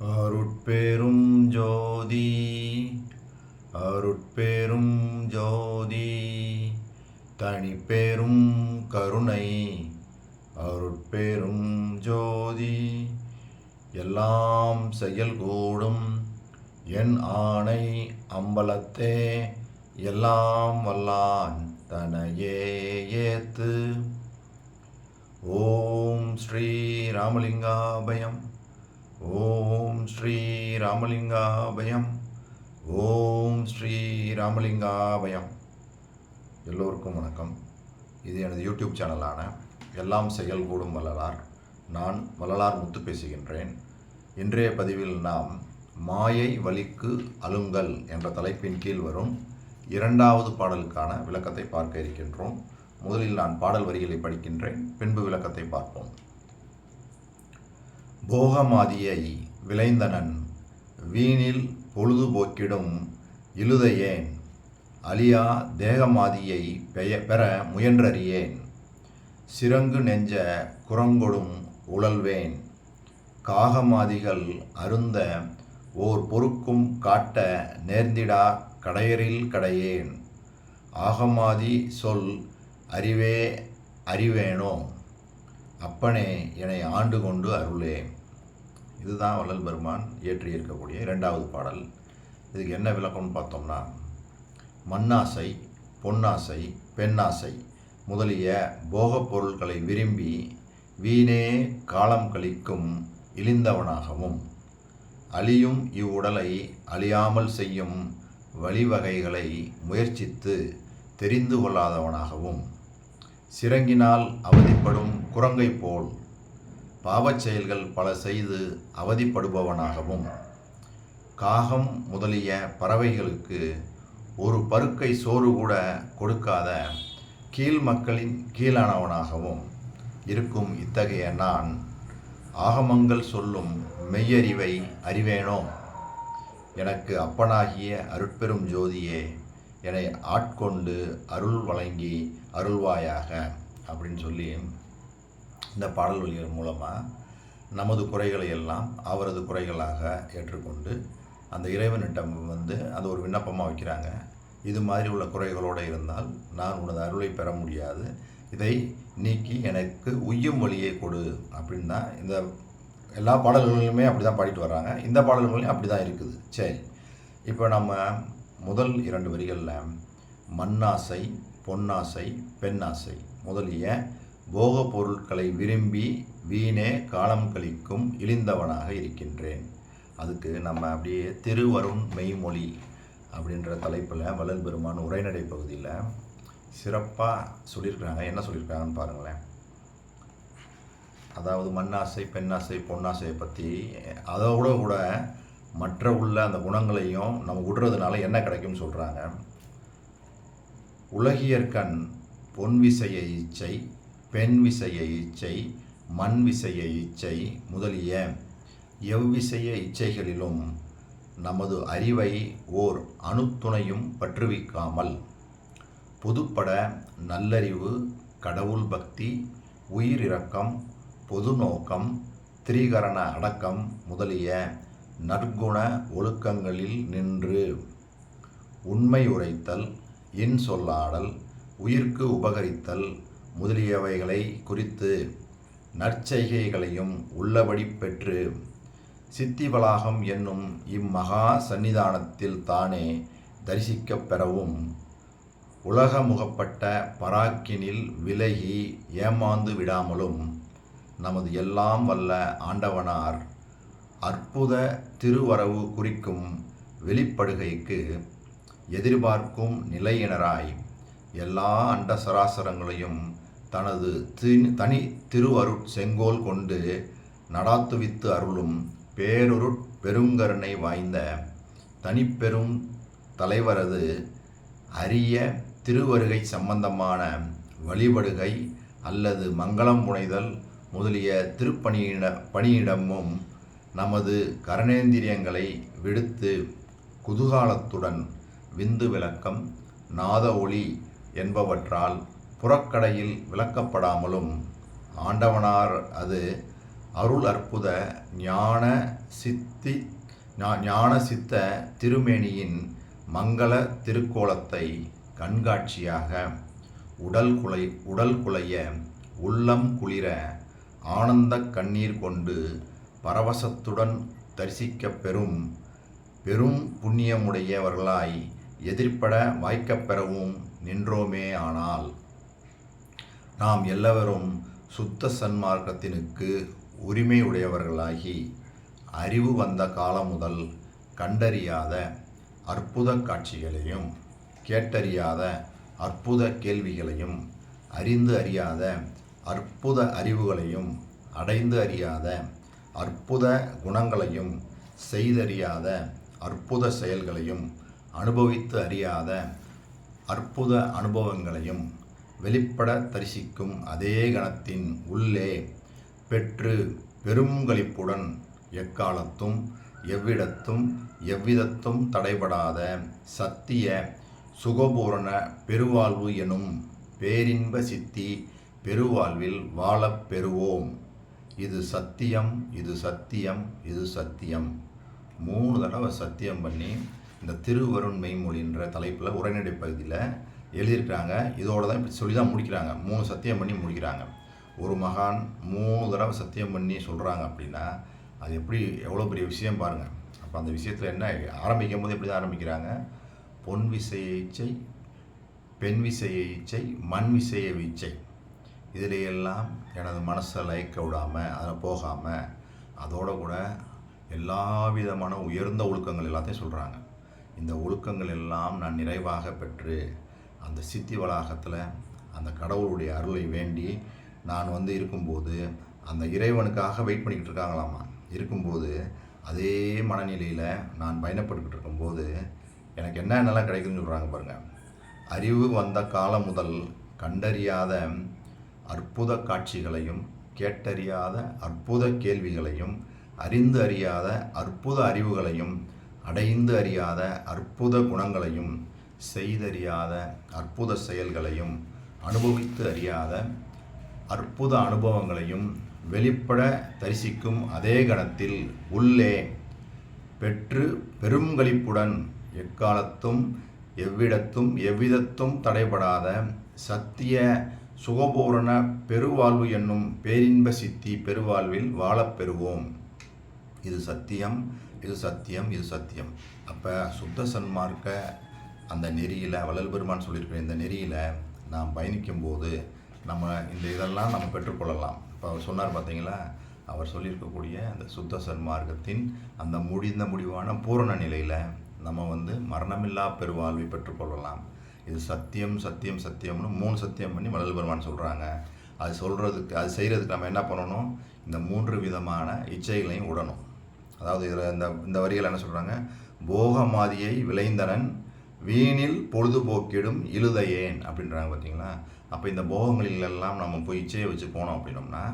அருட்பெரும் ஜோதி அருட்பெரும் ஜோதி தனிப்பெரும் கருணை அருட்பெரும் ஜோதி எல்லாம் செயல்கூடும் என் ஆணை அம்பலத்தே எல்லாம் வல்லான் தனையே ஏத்து. ஓம் ஸ்ரீ ராமலிங்காபயம். ஓம் ஸ்ரீ ராமலிங்காபயம். ஓம் ஸ்ரீ ராமலிங்காபயம். எல்லோருக்கும் வணக்கம். இது எனது யூடியூப் சேனலான எல்லாம் செயல்கூடும் வள்ளலார். நான் வள்ளலார் முத்து பேசுகின்றேன். இன்றைய பதிவில் நாம் மாயை வலிக்கு அலுங்கல் என்ற தலைப்பின் கீழ் வரும் இரண்டாவது பாடலுக்கான விளக்கத்தை பார்க்க இருக்கின்றோம். முதலில் நான் பாடல் வரிகளை படிக்கின்றேன், பின்பு விளக்கத்தை பார்ப்போம். போகமாதியை விளைந்தனன் வீணில் பொழுதுபோக்கிடும் இழுதையேன் அழியா தேகமாதியை பெற முயன்றறியேன் சிறங்கு நெஞ்ச குரங்கொடும் உழல்வேன் காகமாதிகள் அருந்த ஓர் பொறுக்கும் காட்ட நேர்ந்திடா கடையரில் கடையேன் ஆகமாதி சொல் அறிவே அறிவேனோ அப்பனே என்னை ஆண்டு கொண்டு அருளே. இதுதான் வள்ளல் பெருமான் இயற்றியிருக்கக்கூடிய இரண்டாவது பாடல். இதுக்கு என்ன விளக்கம்னு பார்த்தோம்னா, மண்ணாசை, பொன்னாசை, பெண்ணாசை முதலிய போகப் பொருட்களை விரும்பி வீணே காலம் கழிக்கும் இழிந்தவனாகவும் அழியும் இவ்வுடலை அழியாமல் செய்யும் வழிவகைகளை முயற்சித்து தெரிந்து கொள்ளாதவனாகவும் சிறங்கினால் அவதிப்படும் குரங்கை போல் பாவச் செயல்கள் பல செய்து அவதிப்படுபவனாகவும் காகம் முதலிய பறவைகளுக்கு ஒரு பருக்கை சோறு கூட கொடுக்காத கீழ் மக்களின் கீழானவனாகவும் இருக்கும் இத்தகைய நான் ஆகமங்கள் சொல்லும் மெய்யறிவை அறிவேனோ. எனக்கு அப்பனாகிய அருட்பெரும் ஜோதியே என்னை ஆட்கொண்டு அருள் வழங்கி அருள்வாயாக அப்படின்னு சொல்லி இந்த பாடல் வழிகள் மூலமாக நமது குறைகளை எல்லாம் அவரது குறைகளாக ஏற்றுக்கொண்டு அந்த இறைவனிடம் அது ஒரு விண்ணப்பமாக வைக்கிறாங்க. இது மாதிரி உள்ள குறைகளோடு இருந்தால் நான் உனது அருளை பெற முடியாது, இதை நீக்கி எனக்கு உய்யும் வழியை கொடு அப்படின்னு தான் இந்த எல்லா பாடல்களிலுமே அப்படி தான் பாடிட்டு வர்றாங்க. இந்த பாடல்களையும் அப்படி தான் இருக்குது. சரி, இப்போ நம்ம முதல் இரண்டு வரிகளில் மண்ணாசை, பொன்னாசை, பெண்ணாசை முதலிய போக பொருட்களை விரும்பி வீணே காலம் கழிக்கும் இழிந்தவனாக இருக்கின்றேன். அதுக்கு நம்ம அப்படியே திருவருண் மெய்மொழி அப்படின்ற தலைப்பில் வள்ளல் பெருமான் உரைநடை பகுதியில் சிறப்பாக சொல்லியிருக்கிறாங்க. என்ன சொல்லியிருக்காங்கன்னு பாருங்களேன். அதாவது மண்ணாசை, பெண்ணாசை, பொன்னாசையை பற்றி அதோட கூட மற்ற உள்ள அந்த குணங்களையும் நம்ம விடுறதுனால என்ன கிடைக்கும்னு சொல்கிறாங்க. உலகியற்கண் பொன் விசைய இச்சை, பெண் விசைய இச்சை, மண் விசைய இச்சை முதலிய எவ்விசைய இச்சைகளிலும் நமது அறிவை ஓர் அணுத்துணையும் பற்றுவிக்காமல் பொதுப்பட நல்லறிவு, கடவுள் பக்தி, உயிரிரக்கம், பொது நோக்கம், திரிகரண அடக்கம் முதலிய நற்குண ஒழுக்கங்களில் நின்று உண்மை உரைத்தல், இன்சொல்லாடல், உயிர்க்கு உபகரித்தல் முதலியவைகளை குறித்து நற்செய்கைகளையும் உள்ளபடி பெற்று சித்திவளாகம் என்னும் இம்மகா சந்நிதானத்தில் தானே தரிசிக்கப் பெறவும் உலகமுகப்பட்ட பராக்கினில் விலகி ஏமாந்து விடாமலும் நமது எல்லாம் வல்ல ஆண்டவனார் அற்புத திருவரவு குறிக்கும் வெளிப்படுகைக்கு எதிர்பார்க்கும் நிலையினராய் எல்லா அண்ட சராசரங்களையும் தனது தனி திருவருட் செங்கோல் கொண்டு நடாத்துவித்து அருளும் பேரொருட் பெருங்கருணை வாய்ந்த தனிப்பெரும் தலைவரது அரிய திருவருகை சம்பந்தமான வழிபடுகை அல்லது மங்களம் புனைதல் முதலிய பணியிடமும் நமது கரணேந்திரியங்களை விடுத்து குதூகாலத்துடன் விந்து விளக்கம், நாத ஒளி என்பவற்றால் புறக்கடையில் விளக்கப்படாமலும் ஆண்டவனார் அது அருள் அற்புத ஞான சித்த திருமேனியின் மங்கள திருக்கோலத்தை கண்காட்சியாக உடல் குலைய உள்ளம் குளிர ஆனந்த கண்ணீர் கொண்டு பரவசத்துடன் தரிசிக்க பெரும் புண்ணியமுடையவர்களாய் எதிர்ப்பட வாய்க்கப்பெறவும் நின்றோமே. ஆனால் நாம் எல்லவரும் சுத்த சன்மார்க்கத்தினுக்கு உரிமை உடையவர்களாகி அறிவு வந்த காலம் முதல் கண்டறியாத அற்புத காட்சிகளையும் கேட்டறியாத அற்புத கேள்விகளையும் அறிந்து அறியாத அற்புத அறிவுகளையும் அடைந்து அறியாத அற்புத குணங்களையும் செய்தறியாத அற்புத செயல்களையும் அனுபவித்து அறியாத அற்புத அனுபவங்களையும் வெளிப்பட தரிசிக்கும் அதே கணத்தின் உள்ளே பெற்று பெருங்களிப்புடன் எக்காலத்தும் எவ்விடத்தும் எவ்விதத்தும் தடைபடாத சத்திய சுகபூரண பெருவாழ்வு எனும் பேரின்ப சித்தி பெருவாழ்வில் வாழப் பெறுவோம். இது சத்தியம், இது சத்தியம், இது சத்தியம். 3 தடவை சத்தியம் பண்ணி இந்த திருவருண் மெய்மொழின்ற தலைப்பில் உரைநடை பகுதியில் எழுதியிருக்கிறாங்க. இதோட தான் இப்படி சொல்லி தான் முடிக்கிறாங்க. 3 சத்தியம் பண்ணி முடிக்கிறாங்க. ஒரு மகான் 3 தடவை சத்தியம் பண்ணி சொல்கிறாங்க அப்படின்னா அது எப்படி எவ்வளோ பெரிய விஷயம் பாருங்கள். அப்போ அந்த விஷயத்தில் என்ன ஆரம்பிக்கும் போது எப்படி தான் ஆரம்பிக்கிறாங்க? பொன் விசைய இச்சை, பெண் விசைய இச்சை, மண் விசைய இச்சை, இதிலையெல்லாம் எனது மனசை லயக்க விடாமல் அதில் போகாமல் அதோட கூட எல்லா விதமான உயர்ந்த ஒழுக்கங்கள் எல்லாத்தையும் சொல்கிறாங்க. இந்த ஒழுக்கங்கள் எல்லாம் நான் நிறைவாக பெற்று அந்த சித்தி வளாகத்தில் அந்த கடவுளுடைய அருளை வேண்டி நான் இருக்கும்போது அந்த இறைவனுக்காக வெயிட் பண்ணிக்கிட்டு இருக்காங்களாமா. இருக்கும்போது அதே மனநிலையில் நான் பயணப்பட்டுக்கிட்டு இருக்கும்போது எனக்கு என்னென்னலாம் கிடைக்குதுன்னு சொல்கிறாங்க பாருங்கள். அறிவு வந்த காலம் முதல் கண்டறியாத அற்புத காட்சிகளையும் கேட்டறியாத அற்புத கேள்விகளையும் அறிந்து அறியாத அற்புத அறிவுகளையும் அடைந்து அறியாத அற்புத குணங்களையும் செய்தறியாத அற்புத செயல்களையும் அனுபவித்து அறியாத அற்புத அனுபவங்களையும் வெளிப்பட தரிசிக்கும் அதே கணத்தில் உள்ளே பெற்று பெருங்களிப்புடன் எக்காலத்தும் எவ்விடத்தும் எவ்விதத்தும் தடைபடாத சத்திய சுகபூரண பெருவாழ்வு என்னும் பேரின்ப சித்தி பெருவாழ்வில் வாழப் பெறுவோம். இது சத்தியம், இது சத்தியம், இது சத்தியம். அப்போ சுத்த சன்மார்க்க அந்த நெறியில் வள்ளல் பெருமான் சொல்லியிருக்கிற இந்த நெறியில் நாம் பயணிக்கும்போது நம்ம இந்த இதெல்லாம் நம்ம பெற்றுக்கொள்ளலாம். இப்போ அவர் சொன்னார் பார்த்தீங்களா, அவர் சொல்லியிருக்கக்கூடிய அந்த சுத்த சன்மார்க்கத்தின் அந்த முடிவான பூரண நிலையில் நம்ம மரணமில்லா பெருவாழ்வை பெற்றுக்கொள்ளலாம். இது சத்தியம் சத்தியம் சத்தியம்னு 3 சத்தியம் பண்ணி வள்ளல் பெருமான் சொல்கிறாங்க. அது செய்கிறதுக்கு நம்ம என்ன பண்ணணும்? இந்த 3 விதமான இச்சைகளையும் விடணும். அதாவது இதில் இந்த வரிகள் என்ன சொல்கிறாங்க? போகமாதியை விளைந்தனன் வீணில் பொழுதுபோக்கிடும் இழுதையேன் அப்படின்றாங்க பார்த்தீங்களா. அப்போ இந்த போகங்களிலெல்லாம் நம்ம போய் இச்சையை வச்சு போனோம் அப்படின்னோம்னா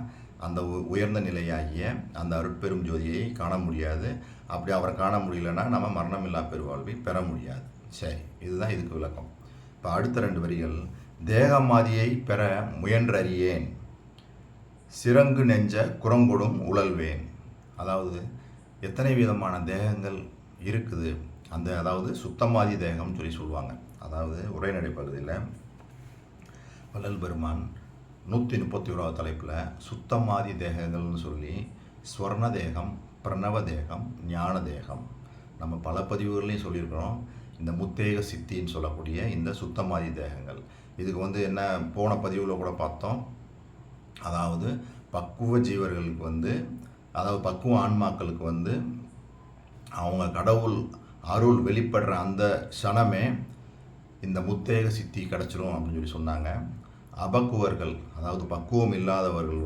அந்த உயர்ந்த நிலையாகிய அந்த அருட்பெரும் ஜோதியை காண முடியாது. அப்படி அவரை காண முடியலன்னா நம்ம மரணமில்லா பெருவாழ்வை பெற முடியாது. சரி, இதுதான் இதுக்கு விளக்கம். இப்போ அடுத்த 2 வரிகள். தேகமாதியை பெற முயன்றறியேன் சிறங்கு நெஞ்ச குரங்கொடும் உழல்வேன். அதாவது எத்தனை விதமான தேகங்கள் இருக்குது அதாவது சுத்தமாதி தேகம்னு சொல்லுவாங்க. அதாவது உரைநடை பகுதியில் வள்ளல் பெருமான் 131வது தலைப்பில் சுத்தமாதி தேகங்கள்னு சொல்லி ஸ்வர்ண தேகம், பிரணவ தேகம், ஞான தேகம் நம்ம பல பதிவுகள்லையும் சொல்லியிருக்கிறோம். இந்த முத்தேக சித்தின்னு சொல்லக்கூடிய இந்த சுத்தமாதி தேகங்கள் இதுக்கு என்ன போன பதிவில் கூட பார்த்தோம். அதாவது பக்குவ ஜீவர்களுக்கு அதாவது பக்குவ ஆன்மாக்களுக்கு அவங்க கடவுள் அருள் வெளிப்படுற அந்த க்ஷணமே இந்த முத்தேக சித்தி கிடச்சிரும் அப்படின்னு சொல்லி சொன்னாங்க. அபக்குவர்கள் அதாவது பக்குவம் இல்லாதவர்கள்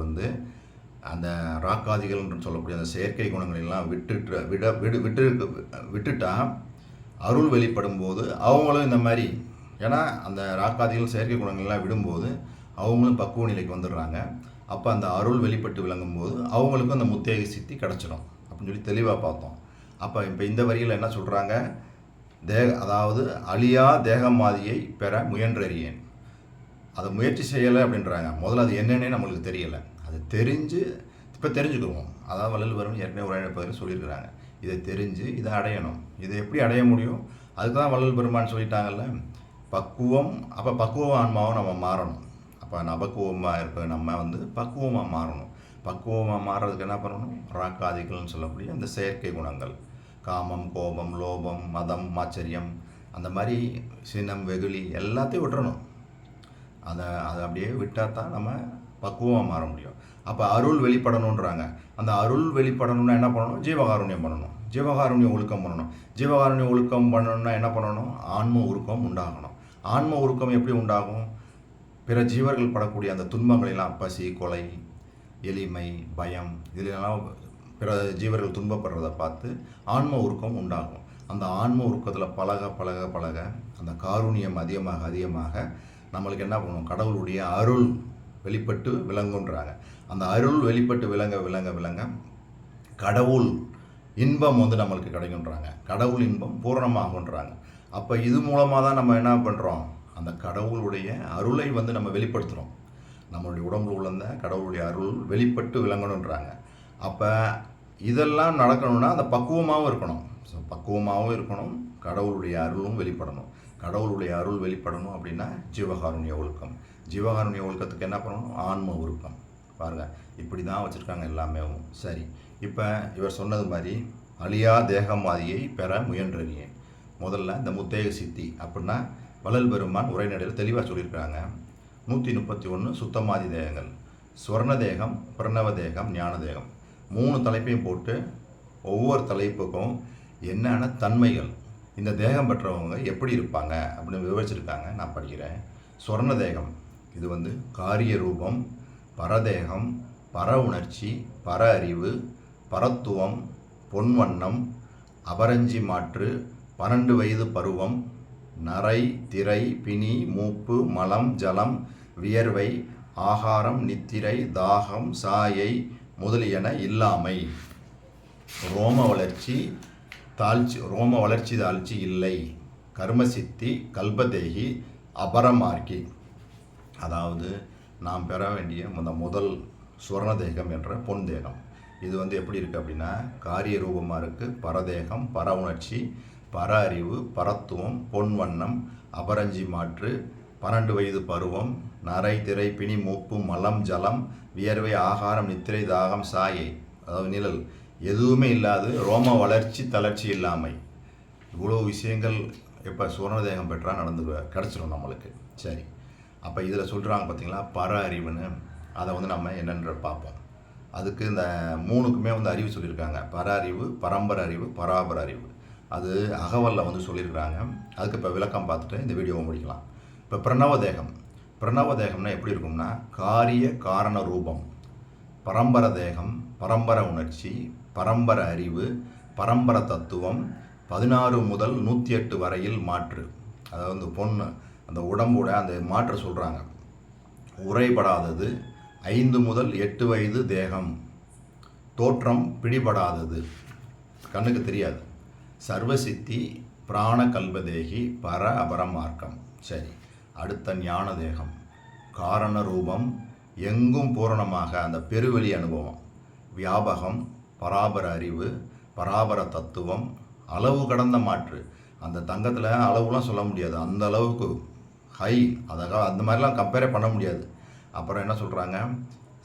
அந்த ராக்காதிகள்னு சொல்லக்கூடிய அந்த செயற்கை குணங்களெல்லாம் விட்டுட்டா அருள் வெளிப்படும் போது அவங்களும் இந்த மாதிரி, ஏன்னா அந்த ராக்காதிகள் செயற்கை குணங்கள்லாம் விடும்போது அவங்களும் பக்குவ நிலைக்கு வந்துடுறாங்க. அப்போ அந்த அருள் வெளிப்பட்டு விளங்கும்போது அவங்களுக்கும் அந்த முத்தேக சித்தி கிடச்சிடும் அப்படின்னு சொல்லி தெளிவாக பார்த்தோம். அப்போ இப்போ இந்த வரியில் என்ன சொல்கிறாங்க? அதாவது அழியா தேகமாதியை பெற முயன்றறியேன். அதை முயற்சி செய்யலை அப்படின்றாங்க. முதல்ல அது என்னன்னே நம்மளுக்கு தெரியலை. அது தெரிஞ்சு இப்போ தெரிஞ்சுக்குவோம். அதாவது வள்ளல் பெருமான் ஏற்கனவே உரையாடல் சொல்லியிருக்கிறாங்க. இதை தெரிஞ்சு இதை அடையணும். இதை எப்படி அடைய முடியும்? அதுக்கு தான் வள்ளல் பெருமான் சொல்லிட்டாங்கல்ல, பக்குவம். அப்போ பக்குவ ஆன்மாவை நம்ம மாறணும். அப்போ அபக்குவமாக இருக்க நம்ம பக்குவமாக மாறணும். பக்குவமாக மாறுறதுக்கு என்ன பண்ணணும்? ராக்காதிகள்னு சொல்லக்கூடிய அந்த செயற்கை குணங்கள், காமம், கோபம், லோபம், மதம், ஆச்சரியம், அந்த மாதிரி சினம், வெகுளி எல்லாத்தையும் விட்டுறணும். அதை அப்படியே விட்டால் தான் நம்ம பக்குவமாக மாற முடியும். அப்போ அருள் வெளிப்படணுன்றாங்க. அந்த அருள் வெளிப்படணும்னா என்ன பண்ணணும்? ஜீவகாருண்யம் பண்ணணும். ஜீவகாருண்யம் ஒழுக்கம் பண்ணணும். ஜீவகாருண்யம் ஒழுக்கம் பண்ணணும்னா என்ன பண்ணணும்? ஆன்ம உருக்கம் உண்டாகணும். ஆன்ம உருக்கம் எப்படி உண்டாகும்? பிற ஜீவர்கள் படக்கூடிய அந்த துன்பங்களெல்லாம், பசி, கொலை, எளிமை, பயம், இதிலெல்லாம் பிற ஜீவர்கள் துன்பப்படுறதை பார்த்து ஆன்ம உருக்கம் உண்டாகும். அந்த ஆன்ம உருக்கத்தில் பழக பழக பழக அந்த காருண்யம் அதிகமாக அதிகமாக நம்மளுக்கு என்ன பண்ணணும்? கடவுளுடைய அருள் வெளிப்பட்டு விளங்குன்றாங்க. அந்த அருள் வெளிப்பட்டு விளங்க விளங்க விளங்க கடவுள் இன்பம் நம்மளுக்கு கிடைக்குன்றாங்க. கடவுள் இன்பம் பூரணமாகுன்றாங்க. அப்போ இது மூலமாக தான் நம்ம என்ன பண்ணுறோம்? அந்த கடவுளுடைய அருளை நம்ம வெளிப்படுத்துகிறோம். நம்மளுடைய உடம்புல உள்ள கடவுளுடைய அருள் வெளிப்பட்டு விளங்கணுன்றாங்க. அப்போ இதெல்லாம் நடக்கணும்னா அந்த பக்குவமாகவும் இருக்கணும். ஸோ பக்குவமாகவும் இருக்கணும், கடவுளுடைய அருளும் வெளிப்படணும். கடவுளுடைய அருள் வெளிப்படணும் அப்படின்னா ஜீவகாருண்ய ஒழுக்கம். ஜீவகாருண்ய ஒழுக்கத்துக்கு என்ன பண்ணணும்? ஆன்ம ஒழுக்கம். பாருங்கள், இப்படி தான் வச்சுருக்காங்க எல்லாமே. சரி, இப்போ இவர் சொன்னது மாதிரி அழியா தேகமாதியை பெற முயன்றறியேன். முதல்ல இந்த முத்தேக சித்தி அப்படின்னா வள்ளல் பெருமான் உரைநடையில் தெளிவாக சொல்லியிருக்காங்க. 131 சுத்தமாதி தேகங்கள், ஸ்வர்ண தேகம், பிரணவ தேகம், ஞான தேகம், 3 தலைப்பையும் போட்டு ஒவ்வொரு தலைப்புக்கும் என்னென்ன தன்மைகள், இந்த தேகம் பெற்றவங்க எப்படி இருப்பாங்க அப்படின்னு விவரிச்சிருக்காங்க. நான் படிக்கிறேன். ஸ்வர்ண தேகம் இது காரிய ரூபம், பரதேகம், பர உணர்ச்சி, பர அறிவு, பரத்துவம், பொன்வண்ணம், அபரஞ்சி மாற்று, 12 வயது பருவம், நரை, திரை, பிணி, மூப்பு, மலம், ஜலம், வியர்வை, ஆகாரம், நித்திரை, தாகம், சாயை முதலியன இல்லாமை, ரோம வளர்ச்சி தாழ்ச்சி இல்லை, கர்மசித்தி, கல்பதேகி, அபரமார்க்கி. அதாவது நாம் பெற வேண்டிய முதல் சுவர்ண தேகம் என்ற பொன் தேகம். இது எப்படி இருக்குது அப்படின்னா காரிய ரூபமாக இருக்குது. பரதேகம், பர உணர்ச்சி, பர அறிவு, பரத்துவம், பொன் வண்ணம், அபரஞ்சி மாற்று, 12 வயது பருவம், நரை, திரை, பிணி, மூப்பு, மலம், ஜலம், வியர்வை, ஆகாரம், நித்திரை, தாகம், சாயை அதாவது நிழல் எதுவுமே இல்லாது, ரோம வளர்ச்சி தளர்ச்சி இல்லாமை. இவ்வளோ விஷயங்கள் எப்போ சுவர்ண தேகம் பெற்றால் கிடச்சிடும் நம்மளுக்கு. சரி, அப்போ இதில் சொல்கிறாங்க பார்த்தீங்களா பர அறிவுன்னு. அதை நம்ம என்னென்ற பார்ப்போம். அதுக்கு இந்த 3க்குமே அறிவு சொல்லியிருக்காங்க. பர அறிவு, பரம்பரை அறிவு, பராபர அறிவு. அது அகவல்ல சொல்லியிருக்கிறாங்க. அதுக்கு இப்போ விளக்கம் பார்த்துட்டு இந்த வீடியோவை முடிக்கலாம். இப்போ பிரணவ தேகம்னா எப்படி இருக்கும்னா காரிய காரண ரூபம், பரம்பர தேகம், பரம்பர உணர்ச்சி, பரம்பர அறிவு, பரம்பர தத்துவம், 16 முதல் 108 வரையில் மாற்று. அதாவது பொண்ணு அந்த உடம்போட அந்த மாற்று சொல்கிறாங்க. உரைபடாதது, 5 முதல் 8 வயது தேகம், தோற்றம் பிடிபடாதது, கண்ணுக்கு தெரியாது, சர்வசித்தி, பிராண கல்பதேகி, பர அபரமார்க்கம். சரி, அடுத்த ஞான தேகம், காரண ரூபம், எங்கும் பூரணமாக அந்த பெருவெளி அனுபவம், வியாபகம், பராபர அறிவு, பராபர தத்துவம், அளவு கடந்த மாற்று. அந்த தங்கத்தில் அளவுலாம் சொல்ல முடியாது, அந்த அளவுக்கு ஹை, அந்த மாதிரிலாம் கம்பேரே பண்ண முடியாது. அப்புறம் என்ன சொல்கிறாங்க?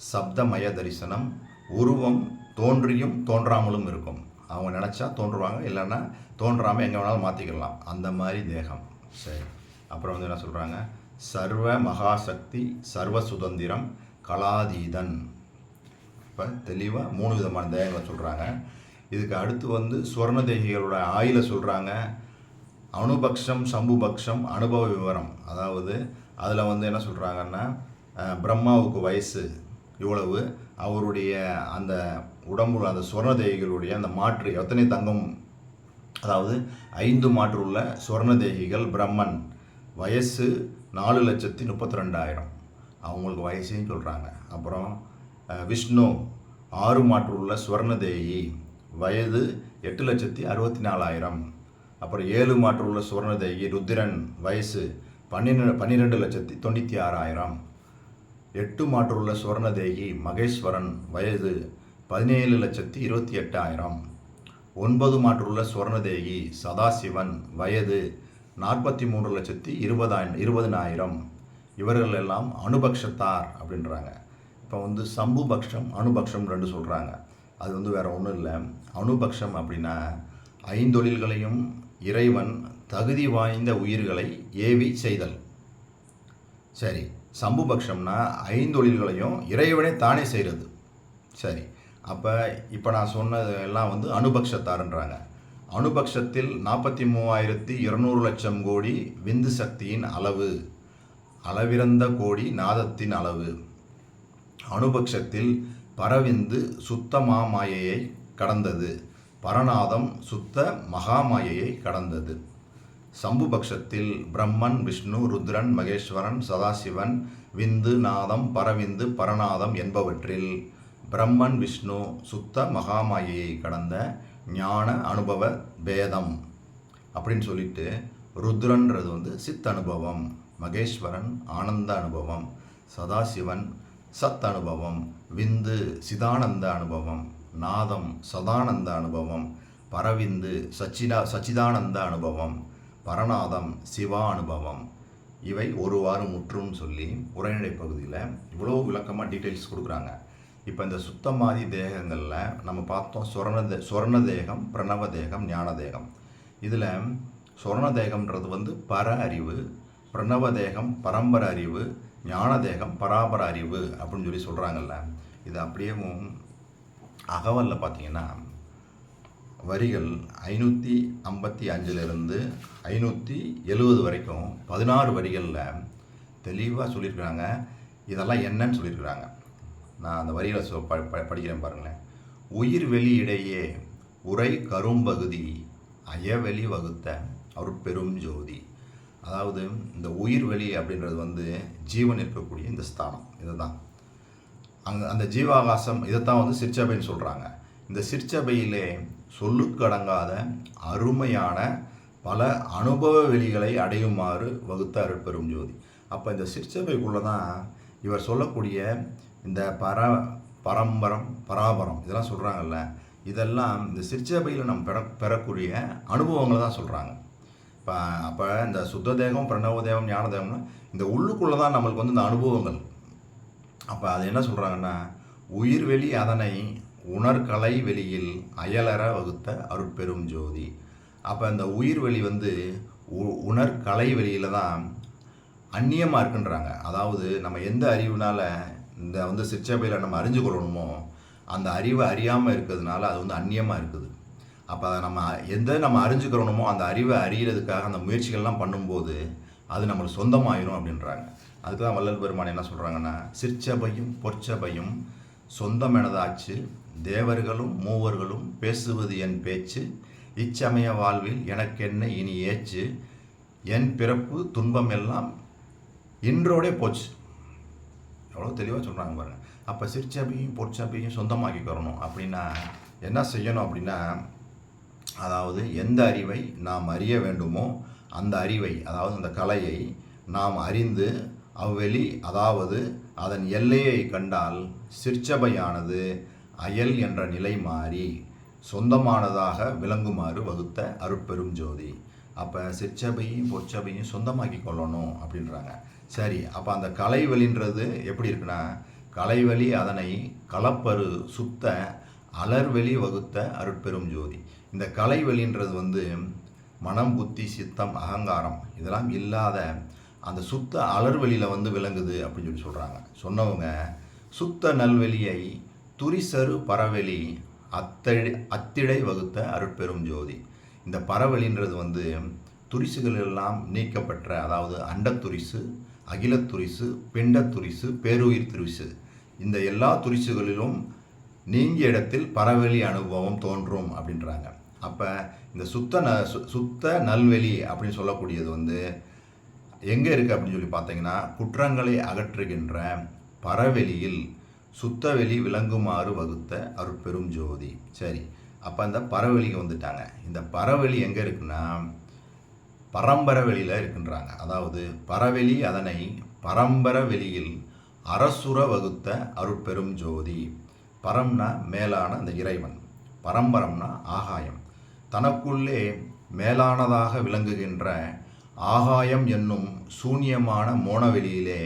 சப்தமய தரிசனம், உருவம் தோன்றியும் தோன்றாமலும் இருக்கும். அவங்க நினச்சா தோன்றுவாங்க, இல்லைன்னா தோன்றாமல் எங்கே வேணாலும் மாற்றிக்கலாம், அந்த மாதிரி தேகம். சரி, அப்புறம் என்ன சொல்கிறாங்க? சர்வ மகாசக்தி, சர்வ சுதந்திரம், கலாதீதன். இப்போ தெளிவாக 3 விதமான தேகங்களை சொல்கிறாங்க. இதுக்கு அடுத்து சுவர்ண தேகிகளோட ஆயில சொல்கிறாங்க. அணுபக்ஷம், சம்புபக்ஷம், அனுபவ விவரம். அதாவது அதில் என்ன சொல்கிறாங்கன்னா பிரம்மாவுக்கு வயசு இவ்வளவு, அவருடைய அந்த உடம்புல அந்த சுவர்ண தேகிகளுடைய அந்த மாற்று எத்தனை தங்கம், அதாவது 5 மாற்று உள்ள சுவர்ண தேகிகள் பிரம்மன் வயசு 4,32,000 அவங்களுக்கு வயசையும் சொல்கிறாங்க. அப்புறம் விஷ்ணு 6 மாற்று உள்ள சுவர்ண தேகி வயது 8,64,000. அப்புறம் 7 மாற்று உள்ள சுவர்ண தேகி ருத்திரன் வயசு 12,96,000. 8 மாற்று உள்ள சுவர்ண தேகி மகேஸ்வரன் வயது 17,28,000. 9 மாற்றுள்ள சுவர்ணதேகி சதாசிவன், வயது 43,20,000. இவர்கள் எல்லாம் அனுபக்ஷத்தார் அப்படின்றாங்க. இப்போ வந்து சம்புபக்ஷம் அனுபக்ஷம் ரெண்டு சொல்கிறாங்க. அது வந்து வேறு ஒன்றும் இல்லை. அனுபக்ஷம் அப்படின்னா ஐந்தொழில்களையும் இறைவன் தகுதி வாய்ந்த உயிர்களை ஏவி செய்தல். சரி, சம்புபக்ஷம்னா ஐந்தொழில்களையும் இறைவனே தானே செய்கிறது. சரி, இப்போ நான் சொன்னது எல்லாம் வந்து அனுபக்ஷத்தாருன்றாங்க. அனுபக்ஷத்தில் 43,200 லட்சம் கோடி விந்து சக்தியின் அளவு, அளவிறந்த கோடி நாதத்தின் அளவு. அனுபக்ஷத்தில் பரவிந்து சுத்த மாமாயையை கடந்தது, பரநாதம் சுத்த மகாமாயையை கடந்தது. சம்புபக்ஷத்தில் பிரம்மன், விஷ்ணு, ருத்ரன், மகேஸ்வரன், சதாசிவன், விந்து, நாதம், பரவிந்து, பரநாதம் என்பவற்றில் பிரம்மன், விஷ்ணு சுத்த மகாமாயையை கடந்த ஞான அனுபவ பேதம் அப்படின்னு சொல்லிட்டு, ருத்ரன்றது வந்து சித்த அனுபவம், மகேஸ்வரன் ஆனந்த அனுபவம், சதாசிவன் சத் அனுபவம், விந்து சிதானந்த அனுபவம், நாதம் சதானந்த அனுபவம், பரவிந்து சச்சிதானந்த அனுபவம், பரநாதம் சிவா அனுபவம். இவை ஒருவாறு முற்றும் சொல்லி உரைநடை பகுதியில் இவ்வளோ விளக்கமாக டீட்டெயில்ஸ் கொடுக்குறாங்க. இப்போ இந்த சுத்தமாதி தேகங்களில் நம்ம பார்த்தோம் சொர்ண தேகம், பிரணவ தேகம், ஞான தேகம். இதில் சொர்ண தேகம்ன்றது வந்து பர அறிவு, பிரணவ தேகம் பரம்பர அறிவு, ஞான தேகம் பராபர அறிவு அப்படின்னு சொல்லி சொல்கிறாங்கல்ல. இது அப்படியே அகவலில் பார்த்தீங்கன்னா வரிகள் 555லேருந்து 570 வரைக்கும் 16 வரிகளில் தெளிவாக சொல்லியிருக்கிறாங்க. இதெல்லாம் என்னன்னு சொல்லியிருக்கிறாங்க. நான் அந்த வரிகளை படிக்கிறேன் பாருங்களேன். உயிர் வெளியிடையே உரை கரும்பகுதி அயவெளி வகுத்த அருட்பெரும் ஜோதி. அதாவது இந்த உயிர் வெளி அப்படின்றது வந்து ஜீவன் இருக்கக்கூடிய இந்த ஸ்தானம், இதுதான் அந்த ஜீவாகாசம். இதைத்தான் வந்து சிற்சபைன்னு சொல்கிறாங்க. இந்த சிற்சபையிலே சொல்லுக்கு அடங்காத அருமையான பல அனுபவ வெளிகளை அடையுமாறு வகுத்த அருட்பெரும் ஜோதி. அப்போ இந்த சிற்சபைக்குள்ளே தான் இவர் சொல்லக்கூடிய இந்த பரம்பரம் பராபரம் இதெல்லாம் சொல்கிறாங்கல்ல, இதெல்லாம் இந்த சிற்சபையில் நம்ம பெறக்கூடிய அனுபவங்களை தான் சொல்கிறாங்க. அப்போ இந்த சுத்த தேகம், பிரணவ தேகம், ஞான தேகம்னா இந்த உள்ளுக்குள்ளே தான் நம்மளுக்கு வந்து இந்த அனுபவங்கள். அப்போ அது என்ன சொல்கிறாங்கன்னா, உயிர்வெளி அதனை உணர்கலை வெளியில் அயலற வகுத்த அருட்பெரும் ஜோதி. அப்போ இந்த உயிர்வெளி வந்து உணர்கலை வெளியில் தான் அந்நியமாக இருக்குன்றாங்க. அதாவது நம்ம எந்த அறிவுனால் இந்த வந்து சிற்சபையில் நம்ம அறிஞ்சு கொள்ளணுமோ அந்த அறிவை அறியாமல் இருக்கிறதுனால அது வந்து அந்நியமாக இருக்குது. அப்போ அதை நம்ம அறிஞ்சுக்கிறோமோ அந்த அறிவை அறிகிறதுக்காக அந்த முயற்சிகள்லாம் பண்ணும்போது அது நம்மளுக்கு சொந்தமாயிரும் அப்படின்றாங்க. அதுக்கு தான் வள்ளல் பெருமான் என்ன சொல்கிறாங்கன்னா, சிற்சபையும் பொற்சபையும் சொந்தமெனதாச்சு, தேவர்களும் மூவர்களும் பேசுவது என் பேச்சு, இச்சமய வாழ்வில் எனக்கென்ன இனி ஏச்சு, என் பிறப்பு துன்பம் எல்லாம் இன்றோடே போச்சு. எவ்வளோ தெளிவாக சொல்கிறாங்க பாருங்க. அப்போ சிற்சபையும் பொற்சபையும் சொந்தமாக்கிக்கிறணும் அப்படின்னா என்ன செய்யணும் அப்படின்னா, அதாவது எந்த அறிவை நாம் அறிய வேண்டுமோ அந்த அறிவை, அதாவது அந்த கலையை நாம் அறிந்து அவ்வெளி, அதாவது அதன் எல்லையை கண்டால் சிற்சபையானது அயல் என்ற நிலை மாறி சொந்தமானதாக விளங்குமாறு வகுத்த அருட்பெரும் ஜோதி. அப்போ சிற்சபையும் பொற்சபையும் சொந்தமாக்கி கொள்ளணும் அப்படின்றாங்க. சரி, அப்போ அந்த கலைவெளின்றது எப்படி இருக்குன்னா, கலைவெளி அதனை கலப்பரு சுத்த அலர்வெளி வகுத்த அருட்பெரும் ஜோதி. இந்த கலைவெளின்றது வந்து மனம், புத்தி, சித்தம், அகங்காரம் இதெல்லாம் இல்லாத அந்த சுத்த அலர்வெளியில் வந்து விளங்குது அப்படின்னு சொல்லி சொல்கிறாங்க. சொன்னவங்க சுத்த நல்வெளியை துரிசரு பரவெளி அத்திடை வகுத்த அருட்பெரும் ஜோதி. இந்த பரவெளின்றது வந்து துரிசுகள் எல்லாம் நீக்கப்பெற்ற, அதாவது அண்டத்துரிசு, அகிலத்துரிசு, பிண்டத்துரிசு, பேருயிர் துரிசு, இந்த எல்லா துரிசுகளிலும் நீங்கிய இடத்தில் பரவெளி அனுபவம் தோன்றும் அப்படின்றாங்க. அப்போ இந்த சுத்த நல்வெளி அப்படின்னு சொல்லக்கூடியது வந்து எங்கே இருக்குது அப்படின்னு சொல்லி பார்த்தீங்கன்னா, குற்றங்களை அகற்றுகின்ற பரவெளியில் சுத்தவெளி விளங்குமாறு வகுத்த அருட்பெரும் ஜோதி. சரி, அப்போ அந்த பரவெளிக்கு வந்துட்டாங்க. இந்த பரவெளி எங்கே இருக்குன்னா பரம்பர வெளியில் இருக்குன்றாங்க. அதாவது பரவெளி அதனை பரம்பர வெளியில் அரசுர வகுத்த அருட்பெரும் ஜோதி. பரம்னா மேலான அந்த இறைவன், பரம்பரம்னா ஆகாயம். தனக்குள்ளே மேலானதாக விளங்குகின்ற ஆகாயம் என்னும் சூன்யமான மோனவெளியிலே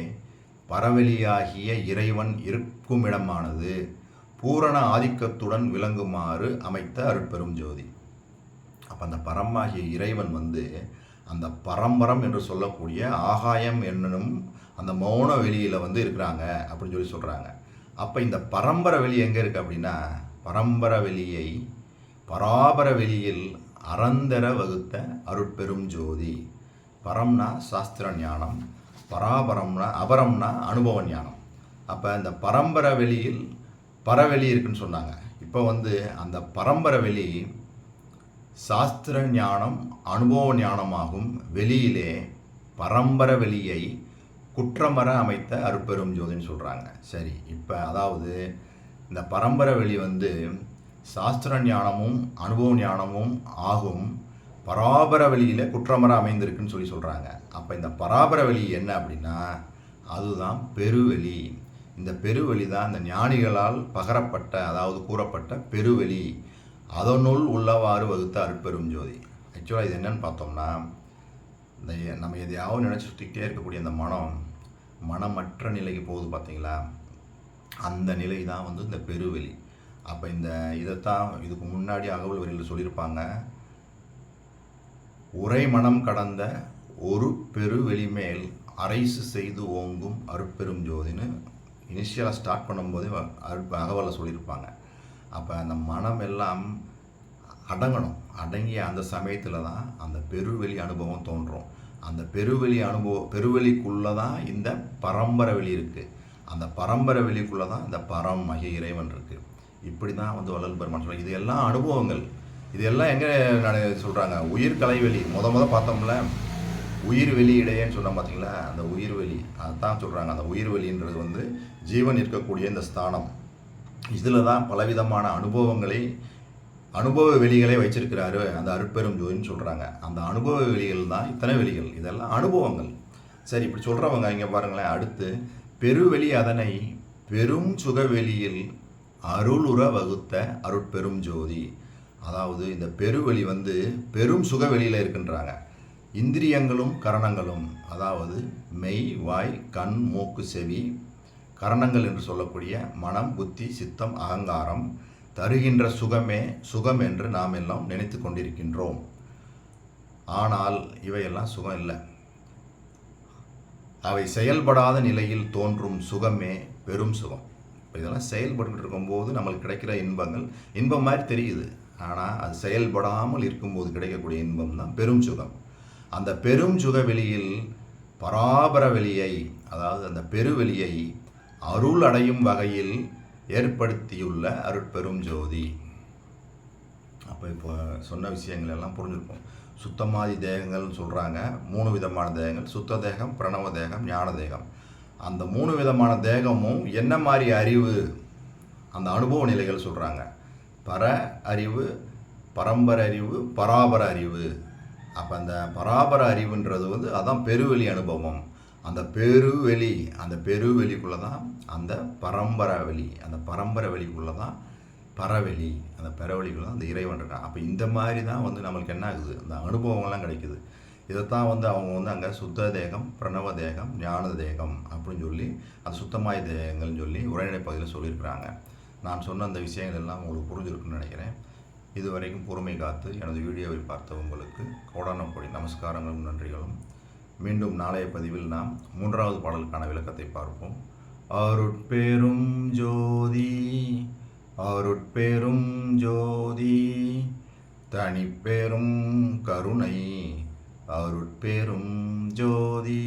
பரவெளியாகிய இறைவன் இருக்குமிடமானது பூரண ஆதிக்கத்துடன் விளங்குமாறு அமைத்த அருட்பெரும் ஜோதி. அப்போ அந்த பரமாகிய இறைவன் அந்த பரம்பரம் என்று சொல்லக்கூடிய ஆகாயம் என்னும் அந்த மௌன வெளியில் இருக்கிறாங்க அப்படின்னு சொல்லி சொல்கிறாங்க. அப்போ இந்த பரம்பரை வெளி எங்கே இருக்குது அப்படின்னா, பரம்பரை வெளியை பராபர வெளியில் அறந்தர வகுத்த அருட்பெரும் ஜோதி. பரம்னா சாஸ்திர ஞானம், பராபரம்னா அபரம்னா அனுபவ ஞானம். அப்போ இந்த பரம்பரை வெளியில் பரவெளி இருக்குன்னு சொன்னாங்க. இப்போ அந்த பரம்பரை வெளி சாஸ்திர ஞானம் அனுபவ ஞானமாகும் வெளியிலே பரம்பரை வெளியை குற்றமற அமைத்த அருட்பெரும் ஜோதின்னு சொல்கிறாங்க. சரி, இப்போ அதாவது இந்த பரம்பரை வெளி சாஸ்திர ஞானமும் அனுபவ ஞானமும் ஆகும் பராபர வெளியில் குற்றமற அமைந்திருக்குன்னு சொல்லி சொல்கிறாங்க. அப்போ இந்த பராபர வெளி என்ன அப்படின்னா, அதுதான் பெருவெளி. இந்த பெருவெளி தான் இந்த ஞானிகளால் பகரப்பட்ட, அதாவது கூறப்பட்ட பெருவெளி. அதனுள் உள்ளவாறு வகுத்த அருட்பெரும் ஜோதி. ஆக்சுவலாக இது என்னன்னு பார்த்தோம்னா, இந்த நம்ம எதையாவது நினச்சி சுற்றிக்கிட்டே இருக்கக்கூடிய அந்த மனமற்ற நிலைக்கு போகுது பார்த்தீங்களா, அந்த நிலை தான் இந்த பெருவெளி. அப்போ இதைத்தான் இதுக்கு முன்னாடி அகவல் வரியில் சொல்லியிருப்பாங்க, உரை மனம் கடந்த ஒரு பெருவெளி மேல் அரைசு செய்து ஓங்கும் அருட்பெரும் ஜோதின்னு இனிஷியலாக ஸ்டார்ட் பண்ணும்போது அகவலில் சொல்லியிருப்பாங்க. அப்போ அந்த மனம் எல்லாம் அடங்கணும். அடங்கிய அந்த சமயத்தில் தான் அந்த பெருவெளி அனுபவம் தோன்றும். அந்த பெருவெளிக்குள்ளே தான் இந்த பரம்பரை வெளி இருக்குது. அந்த பரம்பரை வெளிக்குள்ளே தான் இந்த பரம் ஆகிய இறைவன் இருக்குது. இப்படி தான் வள்ளல் பெருமான் சொல்கிறாங்க. இது எல்லாம் அனுபவங்கள். இதெல்லாம் எங்கே சொல்கிறாங்க, உயிர் கலைவெளி. முத பார்த்தோம்ல, உயிர் வெளி இடையேன்னு சொன்னால் பார்த்தீங்களா, அந்த உயிர் வெளி அதுதான் சொல்கிறாங்க. அந்த உயிர் வெளின்றது ஜீவன் இருக்கக்கூடிய இந்த ஸ்தானம். இதில் தான் பலவிதமான அனுபவ வெளிகளை வச்சிருக்கிறாரு அந்த அருட்பெரும் ஜோதின்னு சொல்கிறாங்க. அந்த அனுபவ வெளிகள் தான் இத்தனை வெளிகள், இதெல்லாம் அனுபவங்கள். சரி, இப்படி சொல்கிறவங்க இங்கே பாருங்களேன், அடுத்து பெருவெளி அதனை பெரும் சுகவெளியில் அருளுற வகுத்த அருட்பெரும் ஜோதி. அதாவது இந்த பெருவெளி பெரும் சுகவெளியில் இருக்கின்றாங்க. இந்திரியங்களும் கரணங்களும், அதாவது மெய், வாய், கண், மூக்கு, செவி, கரணங்கள் என்று சொல்லக்கூடிய மனம், புத்தி, சித்தம், அகங்காரம் தருகின்ற சுகமே சுகம் என்று நாம் எல்லாம் நினைத்து கொண்டிருக்கின்றோம். ஆனால் இவையெல்லாம் சுகம் இல்லை. அவை செயல்படாத நிலையில் தோன்றும் சுகமே பெரும் சுகம். இப்போ இதெல்லாம் செயல்பட்டு இருக்கும்போது நம்மளுக்கு கிடைக்கிற இன்பம் மாதிரி தெரியுது. ஆனால் அது செயல்படாமல் இருக்கும்போது கிடைக்கக்கூடிய இன்பம் தான் பெரும் சுகம். அந்த பெரும் சுக வெளியில் பராபர வெளியை, அதாவது அந்த பெருவெளியை அருள் அடையும் வகையில் ஏற்படுத்தியுள்ள அருட்பெரும் ஜோதி. அப்போ இப்போ சொன்ன விஷயங்கள் எல்லாம் புரிஞ்சிருக்கும். சுத்தமாதி தேகங்கள்னு சொல்கிறாங்க. 3 விதமான தேகங்கள், சுத்த தேகம், பிரணவ தேகம், ஞான தேகம். அந்த 3 விதமான தேகமும் என்ன மாதிரி அறிவு, அந்த அனுபவ நிலைகள் சொல்கிறாங்க. பர அறிவு, பரம்பர அறிவு, பராபர அறிவு. அப்போ அந்த பராபர அறிவுன்றது அதான் பெருவெளி அனுபவம். அந்த பெருவெளிக்குள்ளே தான் அந்த பரம்பரை வெளி, அந்த பரம்பரை வெளிக்குள்ளே தான் பரவெளி, அந்த பரவெளிக்குள்ளே தான் அந்த இறைவன் இருக்கான். அப்போ இந்த மாதிரி தான் நம்மளுக்கு என்ன ஆகுது, அந்த அனுபவங்கள்லாம் கிடைக்குது. இதைத்தான் அவங்க அங்கே சுத்த தேகம், பிரணவ தேகம், ஞான தேகம் அப்படின்னு சொல்லி அந்த சுத்தமாய தேகங்கள்னு சொல்லி உரைநடை பகுதியில் சொல்லியிருக்கிறாங்க. நான் சொன்ன அந்த விஷயங்கள் எல்லாம் உங்களுக்கு புரிஞ்சிருக்குன்னு நினைக்கிறேன். இதுவரைக்கும் பொறுமை காத்து எனது வீடியோவை பார்த்த உங்களுக்கு கோடான கோடி நமஸ்காரங்களும் நன்றிகளும். மீண்டும் நாளைய பதிவில் நாம் 3வது பாடலுக்கான விளக்கத்தை பார்ப்போம். அருட்பெரும் ஜோதி, அருட்பெரும் ஜோதி, தனிப்பெரும் கருணை, அருட்பெரும் ஜோதி.